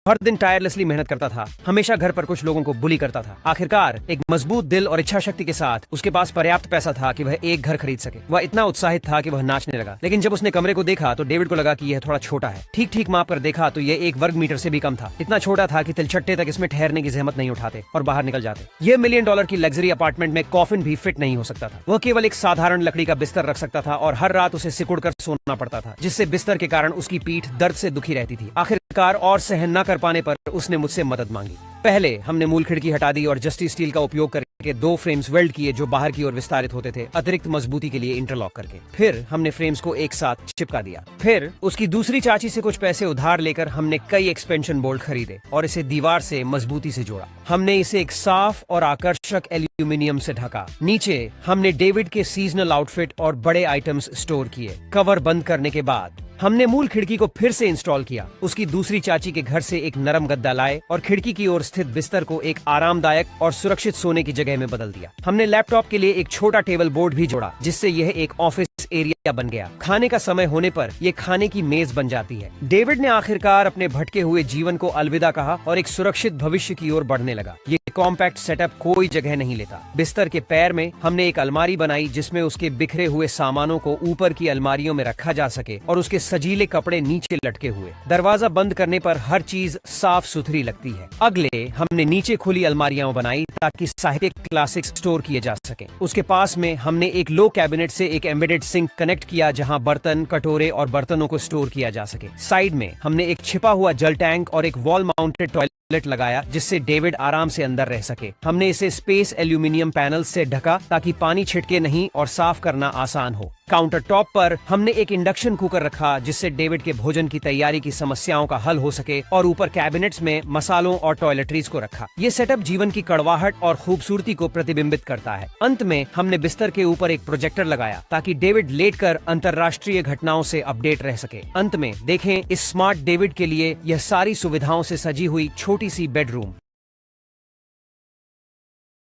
हर दिन टायरलेसली मेहनत करता था, हमेशा घर पर कुछ लोगों को बुली करता था। आखिरकार एक मजबूत दिल और इच्छा शक्ति के साथ उसके पास पर्याप्त पैसा था कि वह एक घर खरीद सके। वह इतना उत्साहित था कि वह नाचने लगा। लेकिन जब उसने कमरे को देखा तो डेविड को लगा कि यह थोड़ा छोटा है। ठीक ठीक माप कर देखा तो यह 1 वर्ग मीटर से भी कम था। इतना छोटा था कि तिलचट्टे तक इसमें ठहरने की जहमत नहीं उठाते और बाहर निकल जाते। यह $1 मिलियन की लग्जरी अपार्टमेंट में कॉफिन भी फिट नहीं हो सकता था। वह केवल एक साधारण लकड़ी का बिस्तर रख सकता था और हर रात उसे सिकुड़ कर सोना पड़ता था, जिससे बिस्तर के कारण उसकी पीठ दर्द से दुखी रहती थी। आखिरकार और सहन न कर पाने पर उसने मुझसे मदद मांगी। पहले हमने मूल खिड़की हटा दी और जस्टी स्टील का उपयोग करके 2 फ्रेम्स वेल्ड किए जो बाहर की ओर विस्तारित होते थे, अतिरिक्त मजबूती के लिए इंटरलॉक करके। फिर हमने फ्रेम्स को एक साथ चिपका दिया। फिर उसकी दूसरी चाची से कुछ पैसे उधार लेकर हमने कई एक्सपेंशन बोल्ट खरीदे और इसे दीवार से मजबूती से जोड़ा। हमने इसे एक साफ और आकर्षक एल्यूमिनियम से ढका। नीचे हमने डेविड के सीजनल आउटफिट और बड़े आइटम्स स्टोर किए। कवर बंद करने के बाद हमने मूल खिड़की को फिर से इंस्टॉल किया। उसकी दूसरी चाची के घर से एक नरम गद्दा लाए और खिड़की की ओर स्थित बिस्तर को एक आरामदायक और सुरक्षित सोने की जगह में बदल दिया। हमने लैपटॉप के लिए एक छोटा टेबल बोर्ड भी जोड़ा, जिससे यह एक ऑफिस एरिया बन गया। खाने का समय होने पर यह खाने की मेज बन जाती है। डेविड ने आखिरकार अपने भटके हुए जीवन को अलविदा कहा और एक सुरक्षित भविष्य की ओर बढ़ने लगा। ये कॉम्पैक्ट सेटअप कोई जगह नहीं लेता। बिस्तर के पैर में हमने एक अलमारी बनाई जिसमें उसके बिखरे हुए सामानों को ऊपर की अलमारियों में रखा जा सके और उसके सजीले कपड़े नीचे लटके हुए। दरवाजा बंद करने पर हर चीज साफ सुथरी लगती है। अगले हमने नीचे खुली अलमारियां बनाई ताकि साहित्यिक क्लासिक्स स्टोर किए जा सके। उसके पास में हमने एक लो कैबिनेट से एक एम्बेडेड सिंक कनेक्ट किया जहां बर्तन, कटोरे और बर्तनों को स्टोर किया जा सके। साइड में हमने एक छिपा हुआ जल टैंक और एक वॉल माउंटेड टॉयलेट लगाया जिससे डेविड आराम से अंदर रह सके। हमने इसे स्पेस एल्यूमिनियम पैनल से ढका ताकि पानी छिटके नहीं और साफ करना आसान हो। काउंटर टॉप पर हमने एक इंडक्शन कुकर रखा जिससे डेविड के भोजन की तैयारी की समस्याओं का हल हो सके और ऊपर कैबिनेट्स में मसालों और टॉयलेटरीज को रखा। ये सेटअप जीवन की कड़वाहट और खूबसूरती को प्रतिबिंबित करता है। अंत में हमने बिस्तर के ऊपर एक प्रोजेक्टर लगाया ताकि डेविड लेटकर अंतर्राष्ट्रीय घटनाओं से अपडेट रह सके। अंत में देखें इस स्मार्ट डेविड के लिए यह सारी सुविधाओं से सजी हुई छोटी सी बेडरूम।